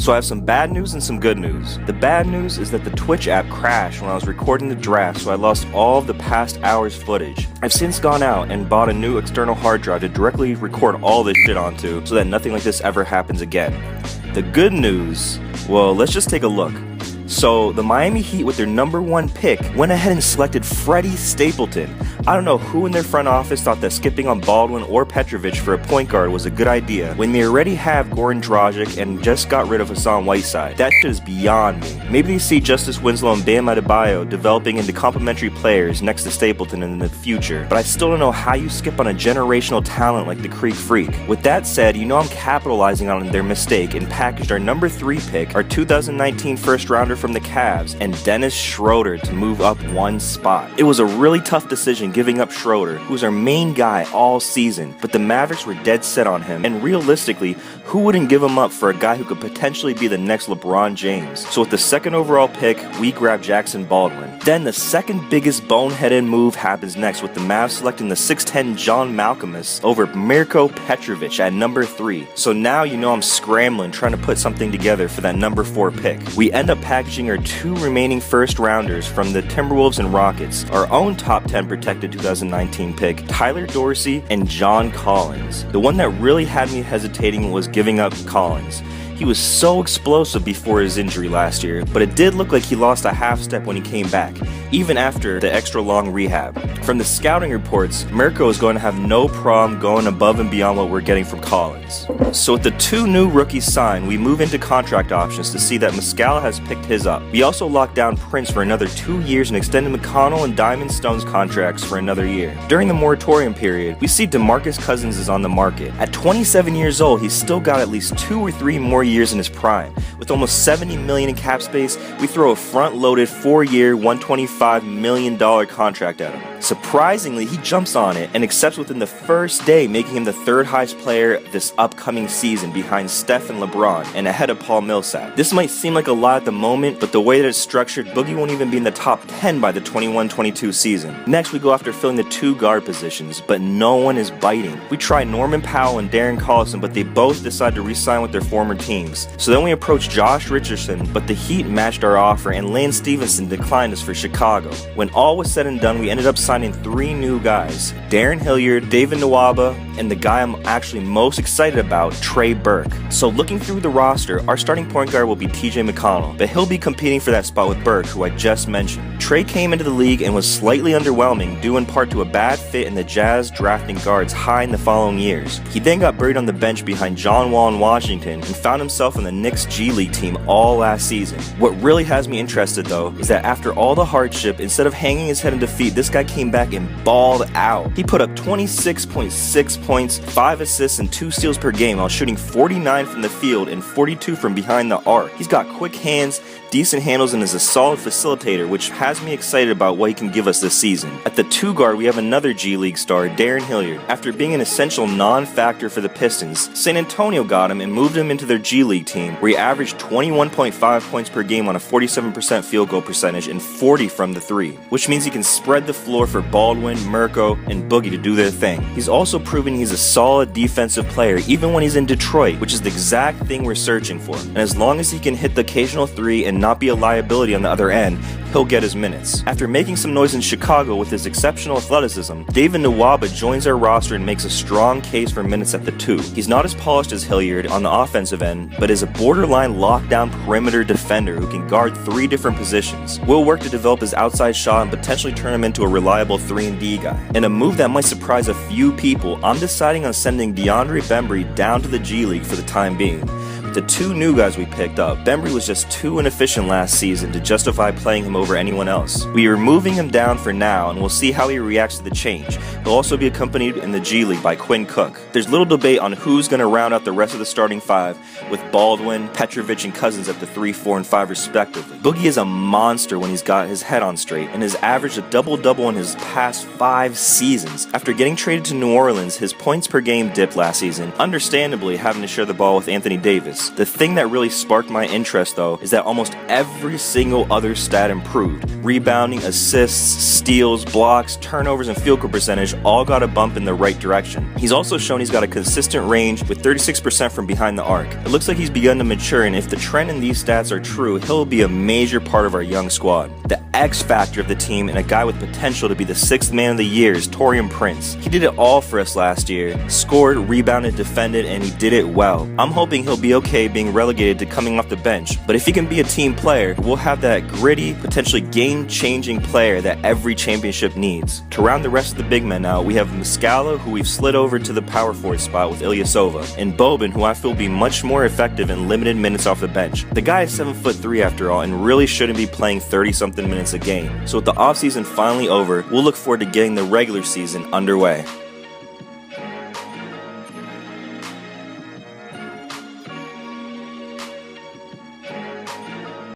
So I have some bad news and some good news. The bad news is that the Twitch app crashed when I was recording the draft, so I lost all of the past hour's footage. I've since gone out and bought a new external hard drive to directly record all this shit onto, so that nothing like this ever happens again. The good news, well, let's just take a look. So, the Miami Heat with their #1 pick went ahead and selected Freddie Stapleton. I don't know who in their front office thought that skipping on Baldwin or Petrovic for a point guard was a good idea when they already have Goran Dragic and just got rid of Hassan Whiteside. That shit is beyond me. Maybe they see Justice Winslow and Bam Adebayo developing into complementary players next to Stapleton in the future, but I still don't know how you skip on a generational talent like the Creek Freak. With that said, you know I'm capitalizing on their mistake and packaged our #3 pick, our 2019 first rounder from the Cavs, and Dennis Schroeder to move up one spot. It was a really tough decision giving up Schroeder, who was our main guy all season, but the Mavericks were dead set on him, and realistically, who wouldn't give him up for a guy who could potentially be the next LeBron James? So with the second overall pick, we grab Jackson Baldwin. Then the second biggest boneheaded move happens next, with the Mavs selecting the 6'10 John Malcolmus over Mirko Petrovic at #3. So now you know I'm scrambling trying to put something together for that #4 pick. We end up packaging our 2 remaining first rounders from the Timberwolves and Rockets, our own top 10 protected 2019 pick, Tyler Dorsey and John Collins. The one that really had me hesitating was giving up Collins. He was so explosive before his injury last year, but it did look like he lost a half step when he came back, even after the extra long rehab. From the scouting reports, Mirko is going to have no problem going above and beyond what we're getting from Collins. So with the 2 new rookies signed, we move into contract options to see that Muscala has picked his up. We also locked down Prince for another 2 years and extended McConnell and Diamond Stone's contracts for another year. During the moratorium period, we see DeMarcus Cousins is on the market. At 27 years old, he's still got at least 2 or 3 more years in his prime. With almost $70 million in cap space, we throw a front-loaded 4-year, $125 million contract at him. Surprisingly, he jumps on it and accepts within the first day, making him the 3rd highest player this upcoming season behind Steph and LeBron and ahead of Paul Millsap. This might seem like a lot at the moment, but the way that it's structured, Boogie won't even be in the top 10 by the 21-22 season. Next, we go after filling the 2 guard positions, but no one is biting. We try Norman Powell and Darren Collison, but they both decide to re-sign with their former teams. So then we approach Josh Richardson, but the Heat matched our offer and Lance Stevenson declined us for Chicago. When all was said and done, we ended up signing 3 new guys, Darren Hilliard, David Nwaba, and the guy I'm actually most excited about, Trey Burke. So looking through the roster, our starting point guard will be TJ McConnell, but he'll be competing for that spot with Burke, who I just mentioned. Trey came into the league and was slightly underwhelming, due in part to a bad fit in the Jazz drafting guards high in the following years. He then got buried on the bench behind John Wall in Washington and found himself on the Knicks G League team all last season. What really has me interested though is that after all the hardship, instead of hanging his head in defeat, this guy came back and balled out. He put up 26.6 points, 5 assists, and 2 steals per game while shooting 49 from the field and 42 from behind the arc. He's got quick hands, decent handles, and is a solid facilitator, which has me excited about what he can give us this season. At the 2 guard, we have another G League star, Darren Hilliard. After being an essential non-factor for the Pistons, San Antonio got him and moved him into their G League team, where he averaged 21.5 points per game on a 47% field goal percentage and 40 from the 3, which means he can spread the floor for Baldwin, Mirko, and Boogie to do their thing. He's also proven he's a solid defensive player even when he's in Detroit, which is the exact thing we're searching for. And as long as he can hit the occasional 3 and not be a liability on the other end, he'll get his minutes. After making some noise in Chicago with his exceptional athleticism, David Nwaba joins our roster and makes a strong case for minutes at the 2. He's not as polished as Hilliard on the offensive end, but is a borderline lockdown perimeter defender who can guard 3 different positions. We'll work to develop his outside shot and potentially turn him into a reliable 3-and-D guy. In a move that might surprise a few people, I'm deciding on sending DeAndre Bembry down to the G League for the time being. The 2 new guys we picked up, Bembry was just too inefficient last season to justify playing him over anyone else. We are moving him down for now, and we'll see how he reacts to the change. He'll also be accompanied in the G League by Quinn Cook. There's little debate on who's going to round out the rest of the starting 5, with Baldwin, Petrovic, and Cousins at the 3, 4, and 5 respectively. Boogie is a monster when he's got his head on straight, and has averaged a double-double in his past 5 seasons. After getting traded to New Orleans, his points per game dipped last season, understandably having to share the ball with Anthony Davis. minutes. The thing that really sparked my interest though is that almost every single other stat improved. Rebounding, assists, steals, blocks, turnovers, and field goal percentage all got a bump in the right direction. He's also shown he's got a consistent range with 36% from behind the arc. It looks like he's begun to mature, and if the trend in these stats are true, he'll be a major part of our young squad. The X factor of the team and a guy with potential to be the 6th man of the year is Taurean Prince. He did it all for us last year. Scored, rebounded, defended, and he did it well. I'm hoping he'll be okay being relegated to coming off the bench, but if he can be a team player, we'll have that gritty, potentially game-changing player that every championship needs. To round the rest of the big men out, we have Muscala, who we've slid over to the power forward spot with Ilyasova, and Boban, who I feel will be much more effective in limited minutes off the bench. The guy is 7'3" after all, and really shouldn't be playing 30-something minutes a game. So with the offseason finally over, we'll look forward to getting the regular season underway.